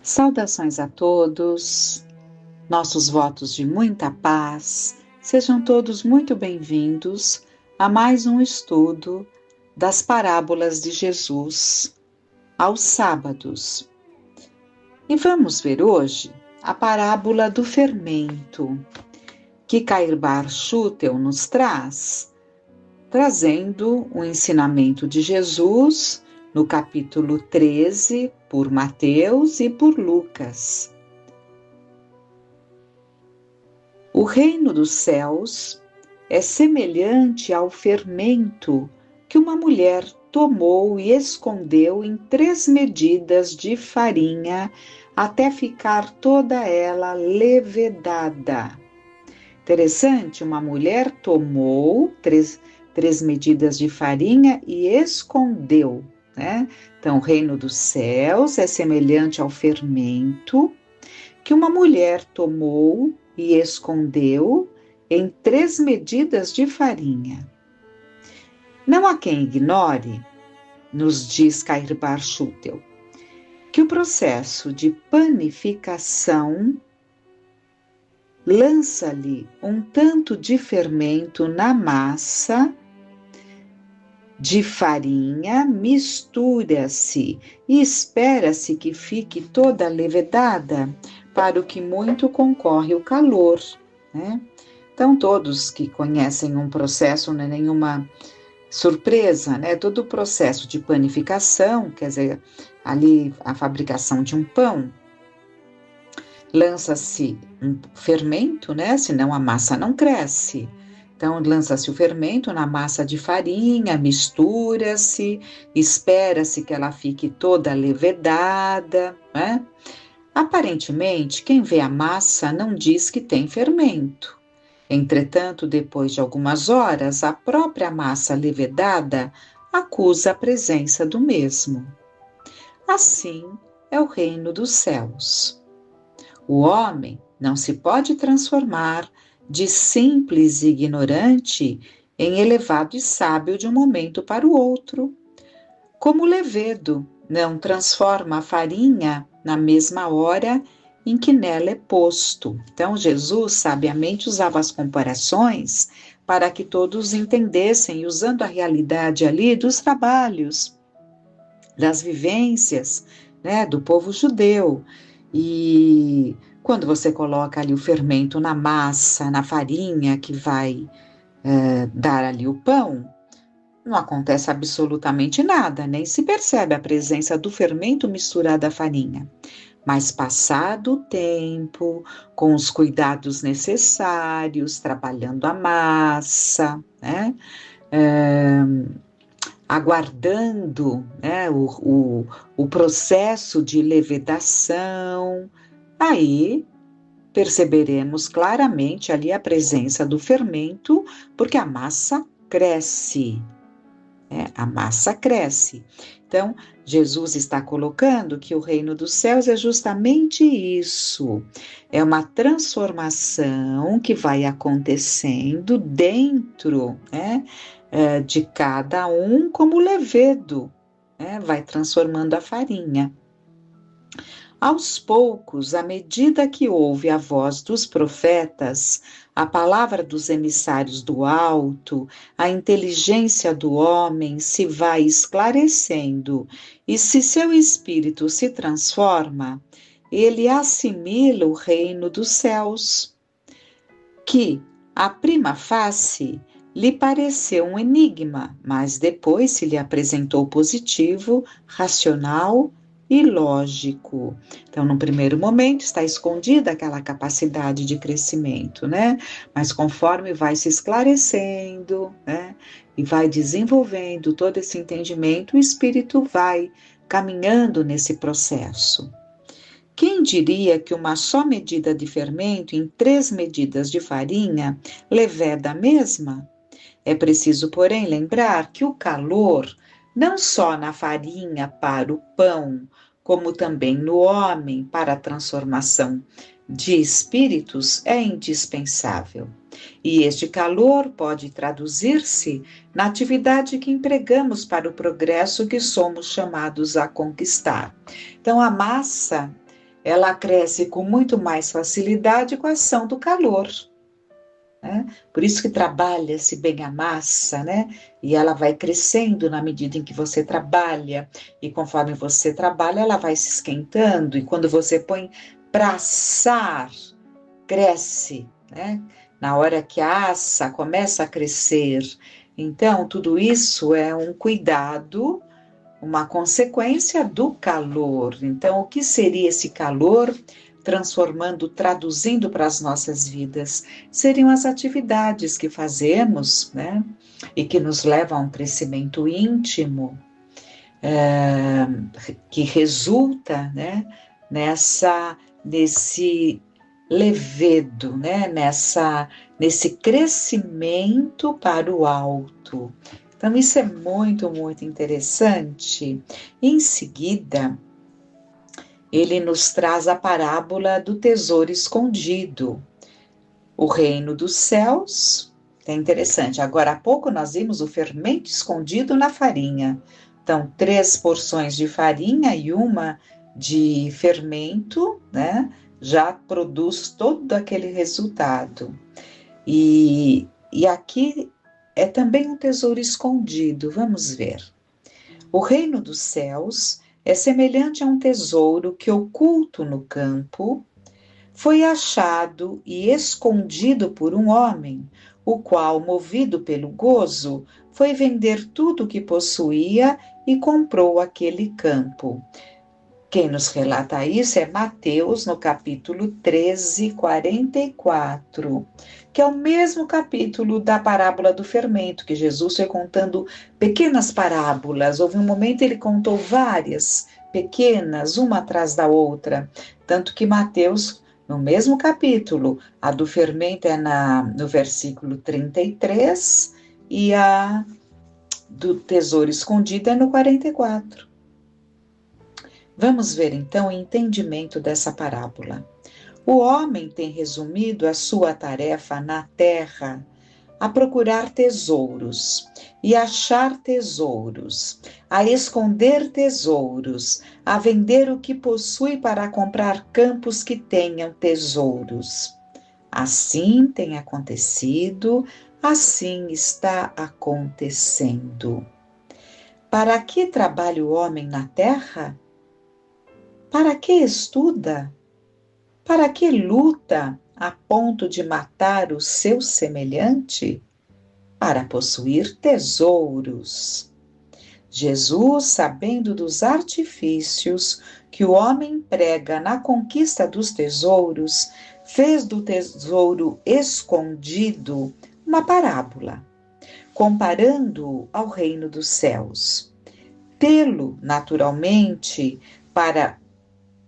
Saudações a todos, nossos votos de muita paz, sejam todos muito bem-vindos a mais um estudo das parábolas de Jesus aos sábados. E vamos ver hoje a parábola do fermento, que Cair Bar Schutel nos traz, trazendo o ensinamento de Jesus no capítulo 13, por Mateus e por Lucas. O reino dos céus é semelhante ao fermento que uma mulher tomou e escondeu em 3 medidas de farinha até ficar toda ela levedada. Interessante, uma mulher tomou 3 medidas de farinha e escondeu, né? Então, o reino dos céus é semelhante ao fermento que uma mulher tomou e escondeu em 3 medidas de farinha. Não há quem ignore, nos diz Cair Bar Schutel, que o processo de panificação lança-lhe um tanto de fermento na massa de farinha, mistura-se e espera-se que fique toda levedada, para o que muito concorre o calor, né? Então, todos que conhecem um processo, não é nenhuma surpresa, né? Todo o processo de panificação, quer dizer, ali a fabricação de um pão, lança-se um fermento, né? Senão a massa não cresce. Então, lança-se o fermento na massa de farinha, mistura-se, espera-se que ela fique toda levedada, né? Aparentemente, quem vê a massa não diz que tem fermento. Entretanto, depois de algumas horas, a própria massa levedada acusa a presença do mesmo. Assim é o reino dos céus. O homem não se pode transformar de simples e ignorante em elevado e sábio de um momento para o outro. Como o levedo não transforma a farinha na mesma hora em que nela é posto. Então, Jesus sabiamente usava as comparações para que todos entendessem, usando a realidade ali dos trabalhos, das vivências, né, do povo judeu. E quando você coloca ali o fermento na massa, na farinha que vai dar ali o pão, não acontece absolutamente nada, nem se percebe a presença do fermento misturado à farinha. Mas passado o tempo, com os cuidados necessários, trabalhando a massa, né? Aguardando, né, o processo de levedação, aí perceberemos claramente ali a presença do fermento, porque a massa cresce. A massa cresce. Então, Jesus está colocando que o reino dos céus é justamente isso. É uma transformação que vai acontecendo dentro, né, de cada um, como o levedo, né, vai transformando a farinha. Aos poucos, à medida que ouve a voz dos profetas, a palavra dos emissários do alto, a inteligência do homem se vai esclarecendo, e se seu espírito se transforma, ele assimila o reino dos céus, que, à prima face, lhe pareceu um enigma, mas depois se lhe apresentou positivo, racional e lógico. Então, no primeiro momento, está escondida aquela capacidade de crescimento, né? Mas conforme vai se esclarecendo, né? E vai desenvolvendo todo esse entendimento, o espírito vai caminhando nesse processo. Quem diria que uma só medida de fermento em 3 medidas de farinha leveda a mesma? É preciso, porém, lembrar que o calor, não só na farinha para o pão, como também no homem para a transformação de espíritos, é indispensável. E este calor pode traduzir-se na atividade que empregamos para o progresso que somos chamados a conquistar. Então, a massa ela cresce com muito mais facilidade com a ação do calor, né? Por isso que trabalha-se bem a massa, né? E ela vai crescendo na medida em que você trabalha, e conforme você trabalha, ela vai se esquentando, e quando você põe para assar, cresce, né? Na hora que assa, começa a crescer. Então, tudo isso é um cuidado, uma consequência do calor. Então, o que seria esse calor transformando, traduzindo para as nossas vidas? Seriam as atividades que fazemos, né? E que nos levam a um crescimento íntimo, que resulta, né? Nesse levedo, né? Nesse crescimento para o alto. Então, isso é muito, muito interessante. Em seguida, ele nos traz a parábola do tesouro escondido. O reino dos céus, é interessante. Agora há pouco nós vimos o fermento escondido na farinha. Então, 3 porções de farinha e uma de fermento, né? Já produz todo aquele resultado. E aqui é também um tesouro escondido. Vamos ver. O reino dos céus é semelhante a um tesouro que, oculto no campo, foi achado e escondido por um homem, o qual, movido pelo gozo, foi vender tudo o que possuía e comprou aquele campo. Quem nos relata isso é Mateus, no capítulo 13, 44, que é o mesmo capítulo da parábola do fermento, que Jesus foi contando pequenas parábolas. Houve um momento ele contou várias pequenas, uma atrás da outra, tanto que Mateus, no mesmo capítulo, a do fermento é no versículo 33 e a do tesouro escondido é no 44. Vamos ver então o entendimento dessa parábola. O homem tem resumido a sua tarefa na terra a procurar tesouros e achar tesouros, a esconder tesouros, a vender o que possui para comprar campos que tenham tesouros. Assim tem acontecido, assim está acontecendo. Para que trabalha o homem na terra? Para que estuda? Para que luta a ponto de matar o seu semelhante? Para possuir tesouros. Jesus, sabendo dos artifícios que o homem emprega na conquista dos tesouros, fez do tesouro escondido uma parábola, comparando-o ao reino dos céus. Tê-lo, naturalmente, para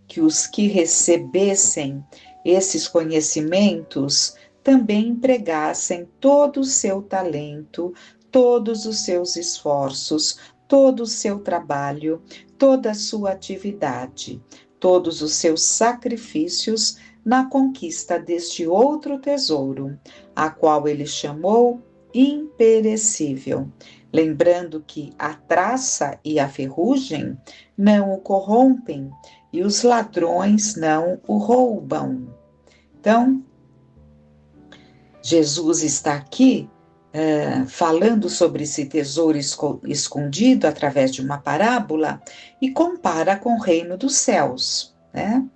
que os que recebessem esses conhecimentos também empregassem todo o seu talento, todos os seus esforços, todo o seu trabalho, toda a sua atividade, todos os seus sacrifícios na conquista deste outro tesouro, a qual ele chamou imperecível, lembrando que a traça e a ferrugem não o corrompem, e os ladrões não o roubam. Então, Jesus está aqui falando sobre esse tesouro escondido através de uma parábola e compara com o reino dos céus, né?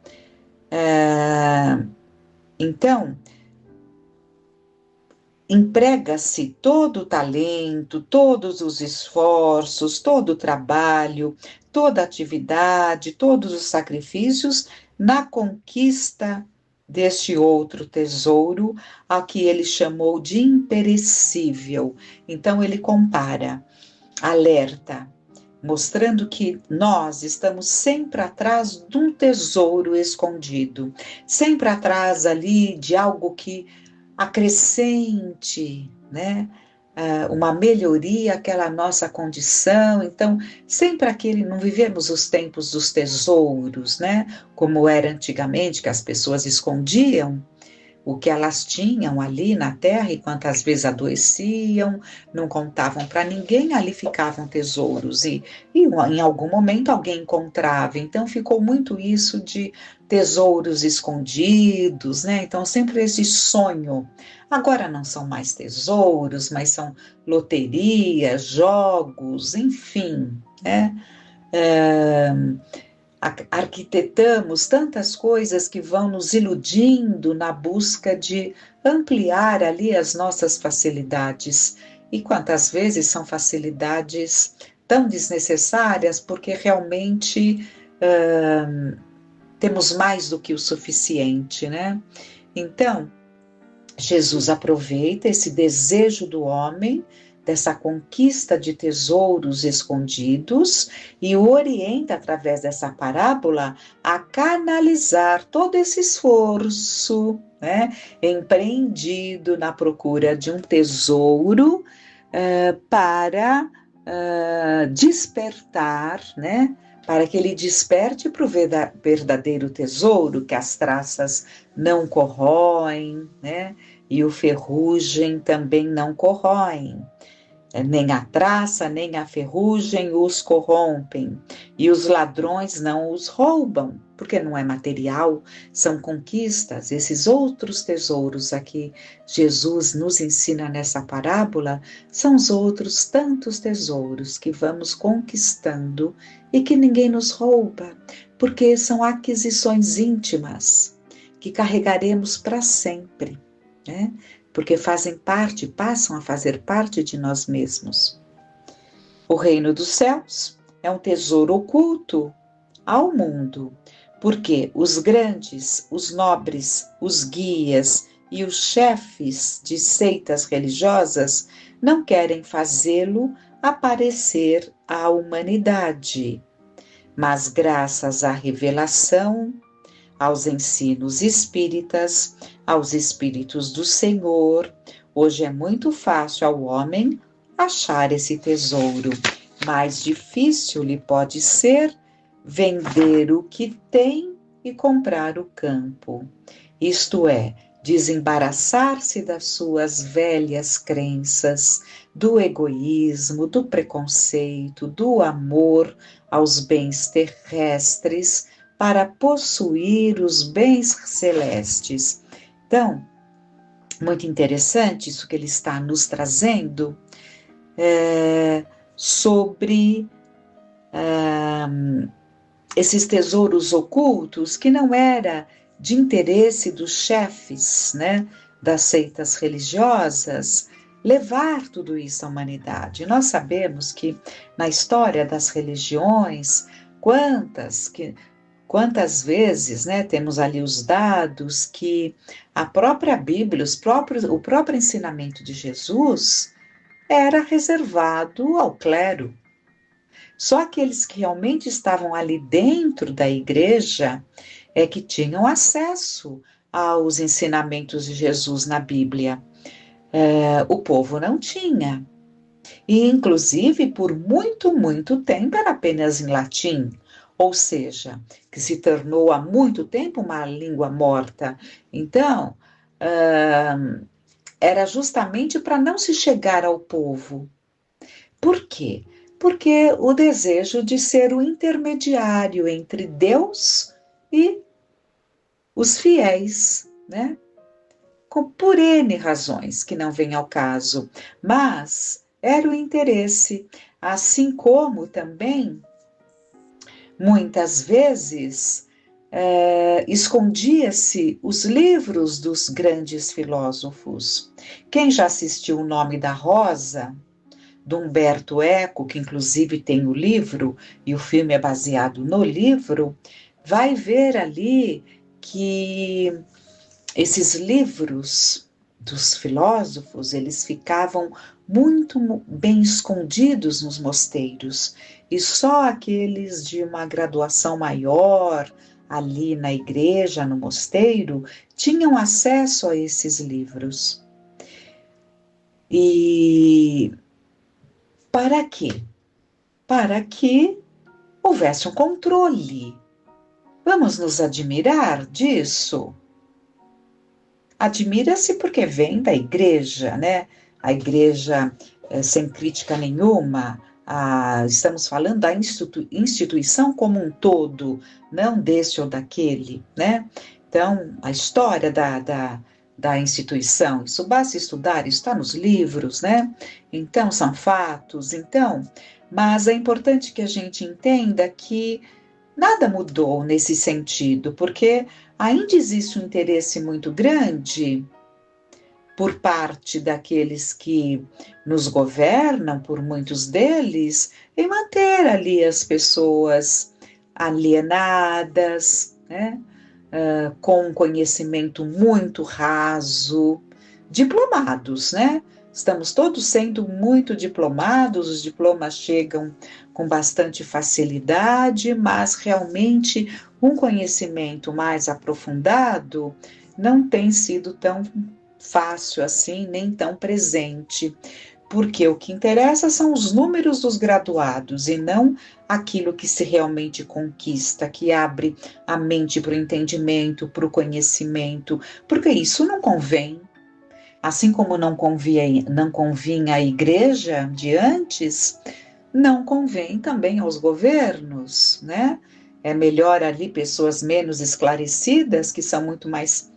Então, emprega-se todo o talento, todos os esforços, todo o trabalho, toda a atividade, todos os sacrifícios na conquista deste outro tesouro, a que ele chamou de imperecível. Então ele compara, alerta, mostrando que nós estamos sempre atrás de um tesouro escondido, sempre atrás ali de algo que acrescente, né? Uma melhoria àquela nossa condição. Então, sempre não vivemos os tempos dos tesouros, né? Como era antigamente, que as pessoas escondiam, o que elas tinham ali na terra e quantas vezes adoeciam, não contavam para ninguém, ali ficavam tesouros e em algum momento alguém encontrava. Então ficou muito isso de tesouros escondidos, né? Então sempre esse sonho. Agora não são mais tesouros, mas são loterias, jogos, enfim, né? Arquitetamos tantas coisas que vão nos iludindo na busca de ampliar ali as nossas facilidades. E quantas vezes são facilidades tão desnecessárias, porque realmente temos mais do que o suficiente, né? Então, Jesus aproveita esse desejo do homem, dessa conquista de tesouros escondidos, e o orienta, através dessa parábola, a canalizar todo esse esforço, né, empreendido na procura de um tesouro para despertar, né, para que ele desperte para o verdadeiro tesouro, que as traças não corroem, né? E o ferrugem também não corroem. Nem a traça, nem a ferrugem os corrompem. E os ladrões não os roubam, porque não é material, são conquistas. Esses outros tesouros aqui, Jesus nos ensina nessa parábola, são os outros tantos tesouros que vamos conquistando e que ninguém nos rouba, porque são aquisições íntimas que carregaremos para sempre, né? Porque fazem parte, passam a fazer parte de nós mesmos. O reino dos céus é um tesouro oculto ao mundo, porque os grandes, os nobres, os guias e os chefes de seitas religiosas não querem fazê-lo aparecer à humanidade, mas graças à revelação, aos ensinos espíritas, aos espíritos do Senhor, hoje é muito fácil ao homem achar esse tesouro. Mais difícil lhe pode ser vender o que tem e comprar o campo. Isto é, desembaraçar-se das suas velhas crenças, do egoísmo, do preconceito, do amor aos bens terrestres, para possuir os bens celestes. Então, muito interessante isso que ele está nos trazendo sobre esses tesouros ocultos que não era de interesse dos chefes, né, das seitas religiosas, levar tudo isso à humanidade. Nós sabemos que na história das religiões, quantas vezes, né, temos ali os dados que a própria Bíblia, o próprio ensinamento de Jesus era reservado ao clero. Só aqueles que realmente estavam ali dentro da igreja é que tinham acesso aos ensinamentos de Jesus na Bíblia. O povo não tinha. E, inclusive, por muito, muito tempo era apenas em latim. Ou seja, que se tornou há muito tempo uma língua morta. Então, era justamente para não se chegar ao povo. Por quê? Porque o desejo de ser o intermediário entre Deus e os fiéis, né? Por N razões que não vêm ao caso, mas era o interesse, assim como também muitas vezes escondia-se os livros dos grandes filósofos. Quem já assistiu O Nome da Rosa, do Humberto Eco, que inclusive tem o livro, e o filme é baseado no livro, vai ver ali que esses livros dos filósofos, eles ficavam muito bem escondidos nos mosteiros, e só aqueles de uma graduação maior, ali na igreja, no mosteiro, tinham acesso a esses livros. E para quê? Para que houvesse um controle. Vamos nos admirar disso? Admira-se porque vem da igreja, né? A igreja, sem crítica nenhuma, estamos falando da instituição como um todo, não desse ou daquele, né? Então, a história da instituição, isso basta estudar, isso está nos livros, né? Então, são fatos, então, mas é importante que a gente entenda que nada mudou nesse sentido, porque ainda existe um interesse muito grande por parte daqueles que nos governam, por muitos deles, em manter ali as pessoas alienadas, né? Com um conhecimento muito raso, diplomados, né? Estamos todos sendo muito diplomados, os diplomas chegam com bastante facilidade, mas realmente um conhecimento mais aprofundado não tem sido tão fácil assim, nem tão presente, porque o que interessa são os números dos graduados e não aquilo que se realmente conquista, que abre a mente para o entendimento, para o conhecimento, porque isso não convém. Assim como não convinha à igreja de antes, não convém também aos governos, né? É melhor ali pessoas menos esclarecidas, que são muito mais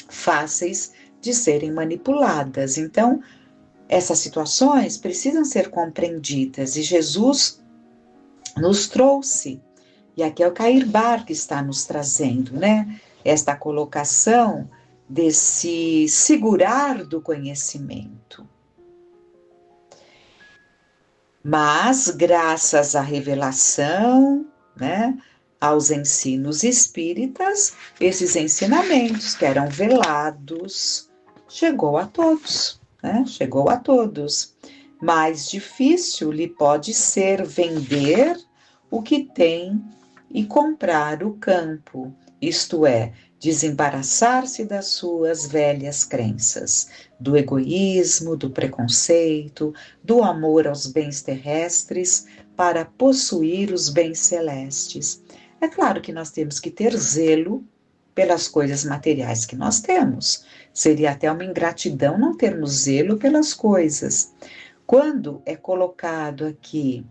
fáceis de serem manipuladas. Então, essas situações precisam ser compreendidas e Jesus nos trouxe, e aqui é o Cair Bar que está nos trazendo, né? Esta colocação desse segurar do conhecimento. Mas, graças à revelação, né, aos ensinos espíritas, esses ensinamentos que eram velados, chegou a todos, né? Chegou a todos. Mais difícil lhe pode ser vender o que tem e comprar o campo, isto é, desembaraçar-se das suas velhas crenças, do egoísmo, do preconceito, do amor aos bens terrestres, para possuir os bens celestes. É claro que nós temos que ter zelo pelas coisas materiais que nós temos. Seria até uma ingratidão não termos zelo pelas coisas. Quando é colocado aqui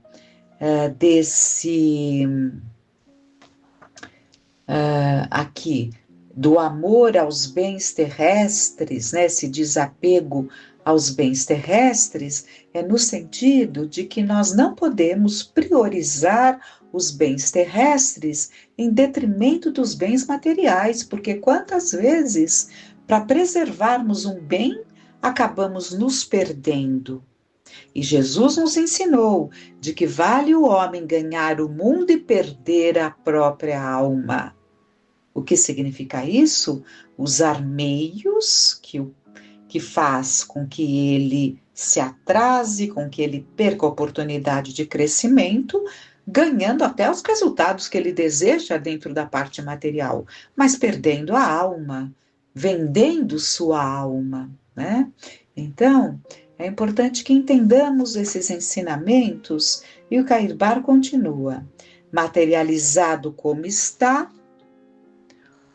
aqui do amor aos bens terrestres, né, esse desapego aos bens terrestres, é no sentido de que nós não podemos priorizar os bens terrestres em detrimento dos bens materiais, porque quantas vezes, para preservarmos um bem, acabamos nos perdendo. E Jesus nos ensinou de que vale o homem ganhar o mundo e perder a própria alma. O que significa isso? Usar meios que faz com que ele se atrase, com que ele perca a oportunidade de crescimento, ganhando até os resultados que ele deseja dentro da parte material, mas perdendo a alma, vendendo sua alma, né? Então, é importante que entendamos esses ensinamentos e o Cair Bar continua. Materializado como está,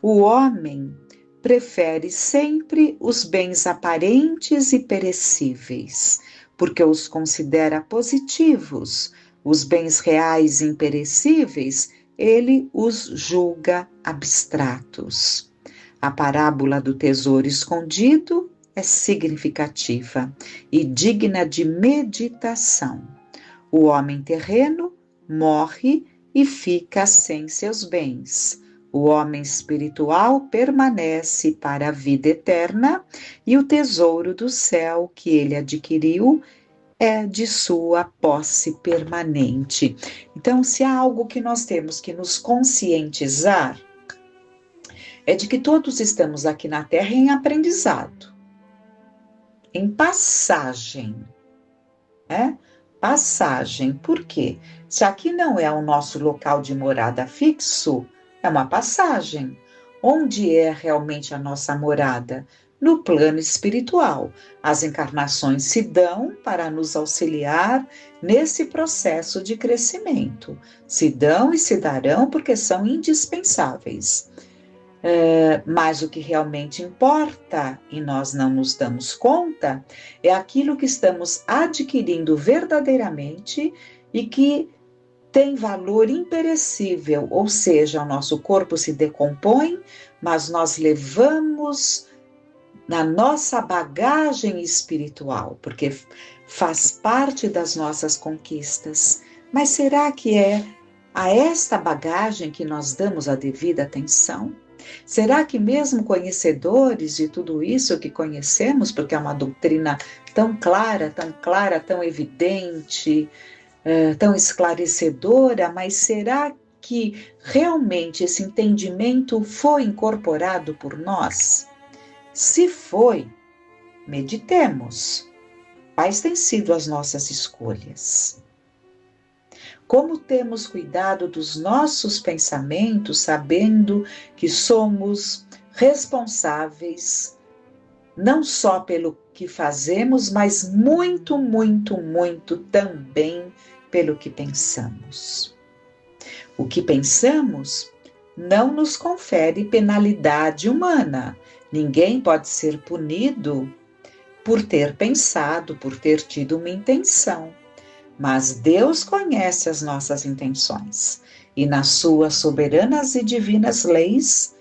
o homem prefere sempre os bens aparentes e perecíveis, porque os considera positivos. Os bens reais e imperecíveis, ele os julga abstratos. A parábola do tesouro escondido é significativa e digna de meditação. O homem terreno morre e fica sem seus bens. O homem espiritual permanece para a vida eterna e o tesouro do céu que ele adquiriu é de sua posse permanente. Então, se há algo que nós temos que nos conscientizar, é de que todos estamos aqui na Terra em aprendizado, em passagem, né? Passagem, por quê? Se aqui não é o nosso local de morada fixo, é uma passagem. Onde é realmente a nossa morada? No plano espiritual. As encarnações se dão para nos auxiliar nesse processo de crescimento. Se dão e se darão porque são indispensáveis. Mas o que realmente importa, e nós não nos damos conta, é aquilo que estamos adquirindo verdadeiramente e que tem valor imperecível, ou seja, o nosso corpo se decompõe, mas nós levamos na nossa bagagem espiritual, porque faz parte das nossas conquistas. Mas será que é a esta bagagem que nós damos a devida atenção? Será que mesmo conhecedores de tudo isso que conhecemos, porque é uma doutrina tão clara, tão evidente, tão esclarecedora, mas será que realmente esse entendimento foi incorporado por nós? Se foi, meditemos. Quais têm sido as nossas escolhas? Como temos cuidado dos nossos pensamentos, sabendo que somos responsáveis não só pelo que fazemos, mas muito, muito, muito também pelo que pensamos. O que pensamos não nos confere penalidade humana. Ninguém pode ser punido por ter pensado, por ter tido uma intenção. Mas Deus conhece as nossas intenções e nas suas soberanas e divinas leis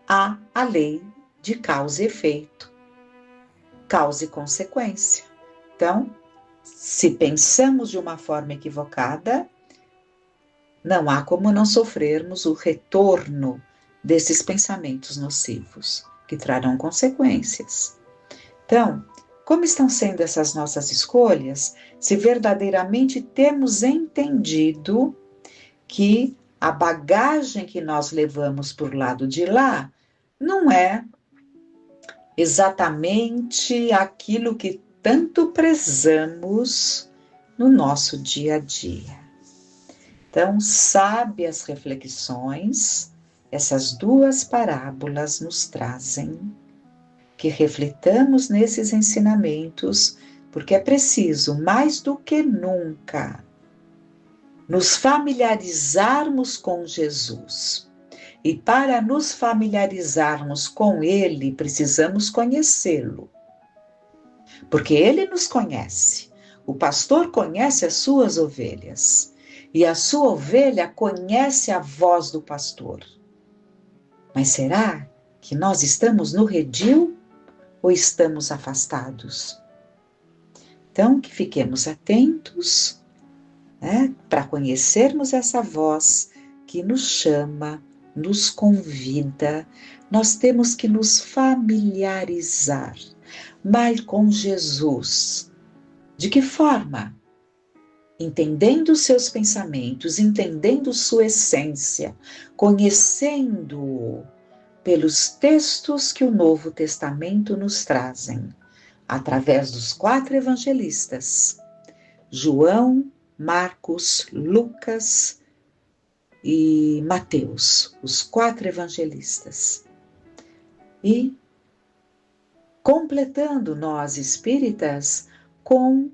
há a lei de causa e efeito, causa e consequência. Então, se pensamos de uma forma equivocada, não há como não sofrermos o retorno desses pensamentos nocivos, que trarão consequências. Então, como estão sendo essas nossas escolhas, se verdadeiramente temos entendido que a bagagem que nós levamos por lado de lá não é exatamente aquilo que tanto prezamos no nosso dia a dia. Então, sábias reflexões, essas duas parábolas nos trazem que reflitamos nesses ensinamentos, porque é preciso, mais do que nunca, nos familiarizarmos com Jesus. E para nos familiarizarmos com Ele, precisamos conhecê-lo. Porque Ele nos conhece. O pastor conhece as suas ovelhas. E a sua ovelha conhece a voz do pastor. Mas será que nós estamos no redil ou estamos afastados? Então, que fiquemos atentos, para conhecermos essa voz que nos chama, nos convida. Nós temos que nos familiarizar, mas com Jesus. De que forma? Entendendo os seus pensamentos, entendendo sua essência, conhecendo-o pelos textos que o Novo Testamento nos trazem, através dos 4 evangelistas, João, Marcos, Lucas e Mateus, os 4 evangelistas. E completando nós espíritas com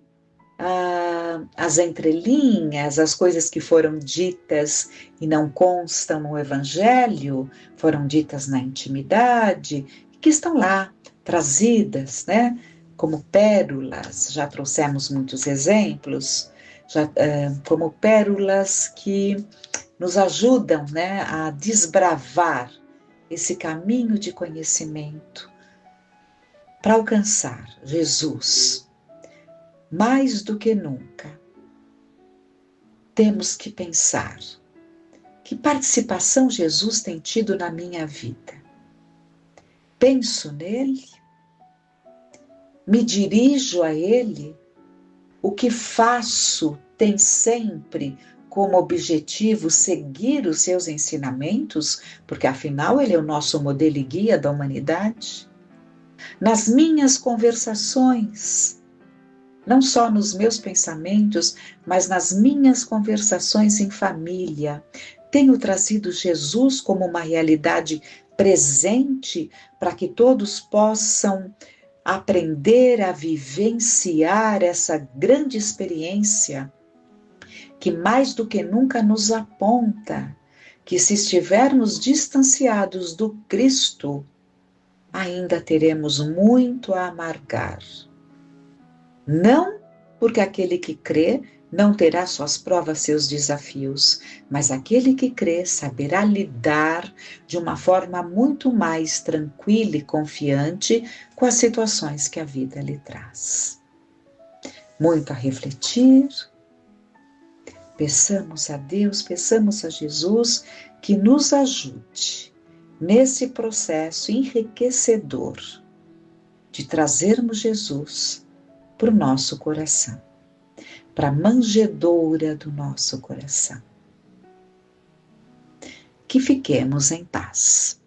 as entrelinhas, as coisas que foram ditas e não constam no Evangelho, foram ditas na intimidade, que estão lá, trazidas, como pérolas. Já trouxemos muitos exemplos, como pérolas que nos ajudam, a desbravar esse caminho de conhecimento para alcançar Jesus. Mais do que nunca, temos que pensar que participação Jesus tem tido na minha vida. Penso nele, me dirijo a ele, o que faço tem sempre como objetivo seguir os seus ensinamentos, porque afinal ele é o nosso modelo e guia da humanidade. Nas minhas conversações, não só nos meus pensamentos, mas nas minhas conversações em família, tenho trazido Jesus como uma realidade presente para que todos possam aprender a vivenciar essa grande experiência que mais do que nunca nos aponta que se estivermos distanciados do Cristo, ainda teremos muito a amargar. Não porque aquele que crê não terá suas provas, seus desafios, mas aquele que crê saberá lidar de uma forma muito mais tranquila e confiante com as situações que a vida lhe traz. Muito a refletir. Peçamos a Deus, peçamos a Jesus que nos ajude nesse processo enriquecedor de trazermos Jesus para o nosso coração, para a manjedoura do nosso coração. Que fiquemos em paz.